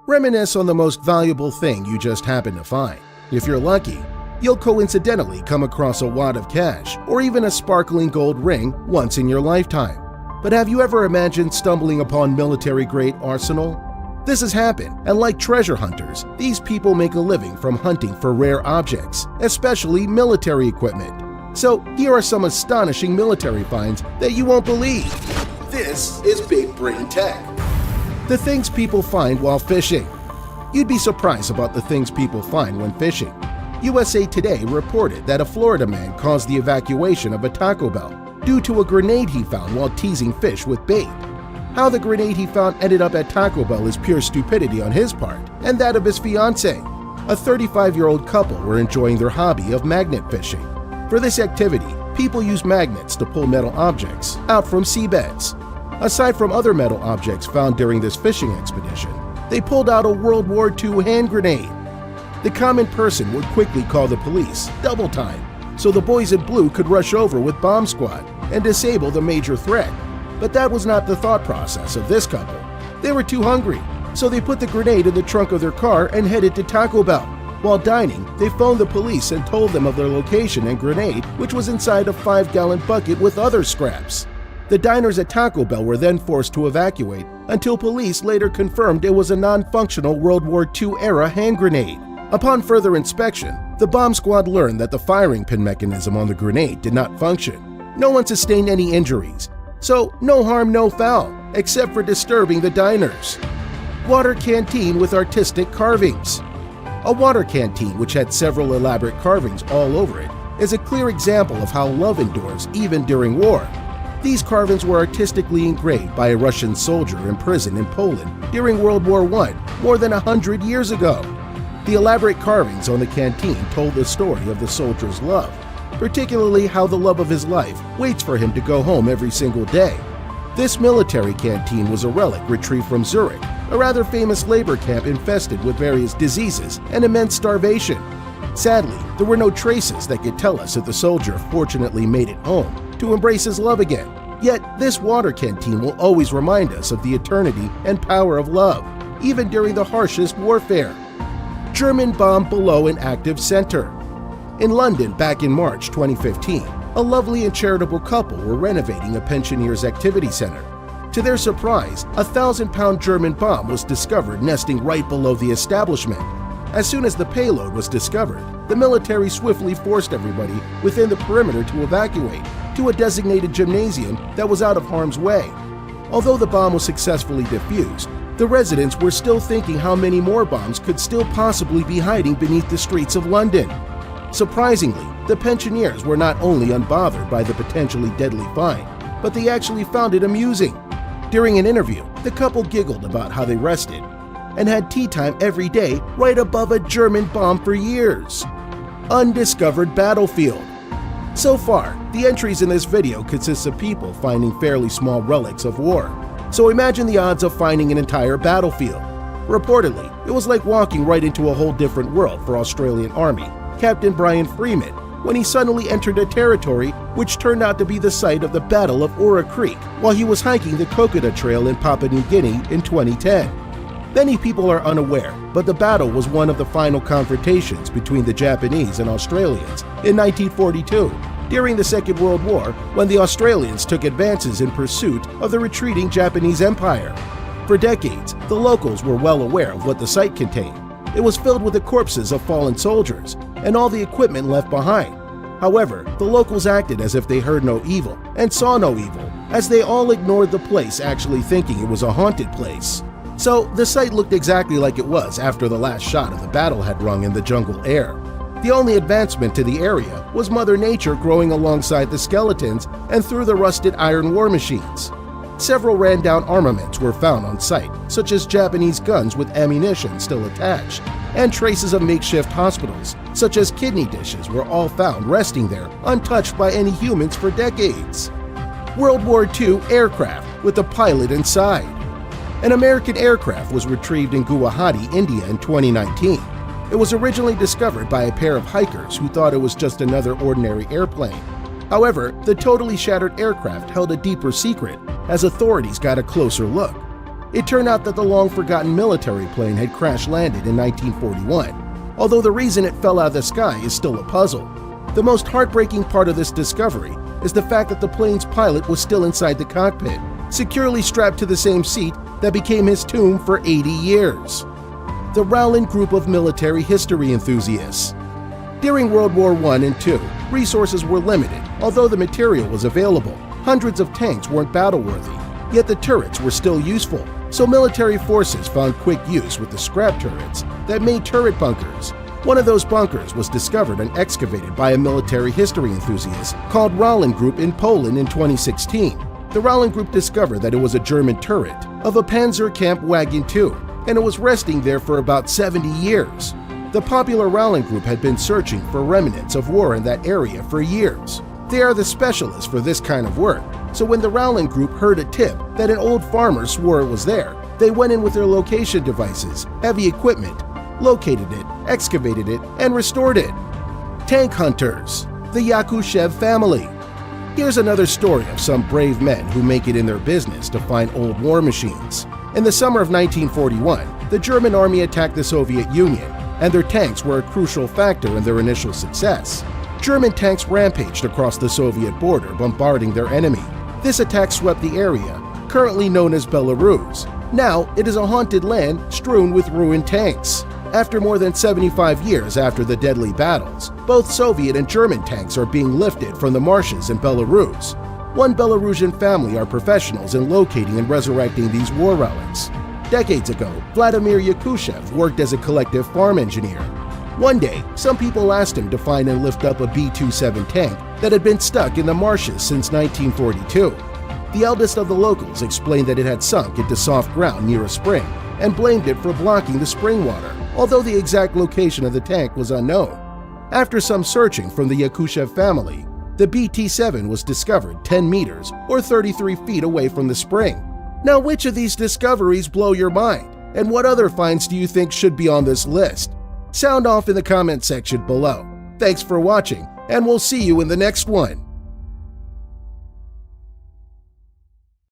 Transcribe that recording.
Reminisce on the most valuable thing you just happened to find. If you're lucky, you'll coincidentally come across a wad of cash or even a sparkling gold ring once in your lifetime. But have you ever imagined stumbling upon military-grade arsenal? This has happened, and like treasure hunters, these people make a living from hunting for rare objects, especially military equipment. So here are some astonishing military finds that you won't believe. This is Big Brain Tech. The things people find while fishing. You'd be surprised about the things people find when fishing. USA Today reported that a Florida man caused the evacuation of a Taco Bell due to a grenade he found while teasing fish with bait. How the grenade he found ended up at Taco Bell is pure stupidity on his part and that of his fiancée. A 35-year-old couple were enjoying their hobby of magnet fishing. For this activity, people use magnets to pull metal objects out from seabeds. Aside from other metal objects found during this fishing expedition, they pulled out a World War II hand grenade. The common person would quickly call the police, double time, so the boys in blue could rush over with bomb squad and disable the major threat. But that was not the thought process of this couple. They were too hungry, so they put the grenade in the trunk of their car and headed to Taco Bell. While dining, they phoned the police and told them of their location and grenade, which was inside a 5-gallon bucket with other scraps. The diners at Taco Bell were then forced to evacuate until police later confirmed it was a non-functional World War II-era hand grenade. Upon further inspection, the bomb squad learned that the firing pin mechanism on the grenade did not function. No one sustained any injuries, so no harm, no foul, except for disturbing the diners. Water canteen with artistic carvings. A water canteen which had several elaborate carvings all over it is a clear example of how love endures even during war. These carvings were artistically engraved by a Russian soldier imprisoned in Poland during World War I more than 100 years ago. The elaborate carvings on the canteen told the story of the soldier's love, particularly how the love of his life waits for him to go home every single day. This military canteen was a relic retrieved from Zurich, a rather famous labor camp infested with various diseases and immense starvation. Sadly, there were no traces that could tell us if the soldier fortunately made it home to embrace his love again. Yet, this water canteen will always remind us of the eternity and power of love, even during the harshest warfare. German bomb below an active center. In London back in March 2015, a lovely and charitable couple were renovating a pensioners' activity center. To their surprise, a 1,000-pound German bomb was discovered nesting right below the establishment. As soon as the payload was discovered, the military swiftly forced everybody within the perimeter to evacuate to a designated gymnasium that was out of harm's way. Although the bomb was successfully defused, the residents were still thinking how many more bombs could still possibly be hiding beneath the streets of London. Surprisingly, the pensioners were not only unbothered by the potentially deadly find, but they actually found it amusing. During an interview, the couple giggled about how they rested and had tea time every day right above a German bomb for years. Undiscovered battlefield. So far, the entries in this video consist of people finding fairly small relics of war. So imagine the odds of finding an entire battlefield. Reportedly, it was like walking right into a whole different world for Australian Army Captain Brian Freeman when he suddenly entered a territory which turned out to be the site of the Battle of Ora Creek while he was hiking the Coconut Trail in Papua New Guinea in 2010. Many people are unaware, but the battle was one of the final confrontations between the Japanese and Australians in 1942, during the Second World War, when the Australians took advances in pursuit of the retreating Japanese Empire. For decades, the locals were well aware of what the site contained. It was filled with the corpses of fallen soldiers and all the equipment left behind. However, the locals acted as if they heard no evil and saw no evil, as they all ignored the place, actually thinking it was a haunted place. So, the site looked exactly like it was after the last shot of the battle had rung in the jungle air. The only advancement to the area was Mother Nature growing alongside the skeletons and through the rusted iron war machines. Several ran-down armaments were found on site, such as Japanese guns with ammunition still attached, and traces of makeshift hospitals, such as kidney dishes, were all found resting there, untouched by any humans for decades. World War II aircraft with a pilot inside. An American aircraft was retrieved in Guwahati, India in 2019. It was originally discovered by a pair of hikers who thought it was just another ordinary airplane. However, the totally shattered aircraft held a deeper secret as authorities got a closer look. It turned out that the long-forgotten military plane had crash-landed in 1941, although the reason it fell out of the sky is still a puzzle. The most heartbreaking part of this discovery is the fact that the plane's pilot was still inside the cockpit, securely strapped to the same seat that became his tomb for 80 years. The Rowland Group of military history enthusiasts. During World War I and II, resources were limited, although the material was available. Hundreds of tanks weren't battle-worthy, yet the turrets were still useful, so military forces found quick use with the scrap turrets that made turret bunkers. One of those bunkers was discovered and excavated by a military history enthusiast called Rowland Group in Poland in 2016. The Rowland Group discovered that it was a German turret of a Panzerkampfwagen II, and it was resting there for about 70 years. The popular Rowland Group had been searching for remnants of war in that area for years. They are the specialists for this kind of work, so when the Rowland Group heard a tip that an old farmer swore it was there, they went in with their location devices, heavy equipment, located it, excavated it, and restored it. Tank Hunters, the Yakushev family. Here's another story of some brave men who make it in their business to find old war machines. In the summer of 1941, the German army attacked the Soviet Union, and their tanks were a crucial factor in their initial success. German tanks rampaged across the Soviet border, bombarding their enemy. This attack swept the area, currently known as Belarus. Now, it is a haunted land strewn with ruined tanks. After more than 75 years after the deadly battles, both Soviet and German tanks are being lifted from the marshes in Belarus. One Belarusian family are professionals in locating and resurrecting these war relics. Decades ago, Vladimir Yakushev worked as a collective farm engineer. One day, some people asked him to find and lift up a B-27 tank that had been stuck in the marshes since 1942. The eldest of the locals explained that it had sunk into soft ground near a spring and blamed it for blocking the spring water, although the exact location of the tank was unknown. After some searching from the Yakushev family, the BT-7 was discovered 10 meters or 33 feet away from the spring. Now, which of these discoveries blow your mind? And what other finds do you think should be on this list? Sound off in the comment section below. Thanks for watching, and we'll see you in the next one.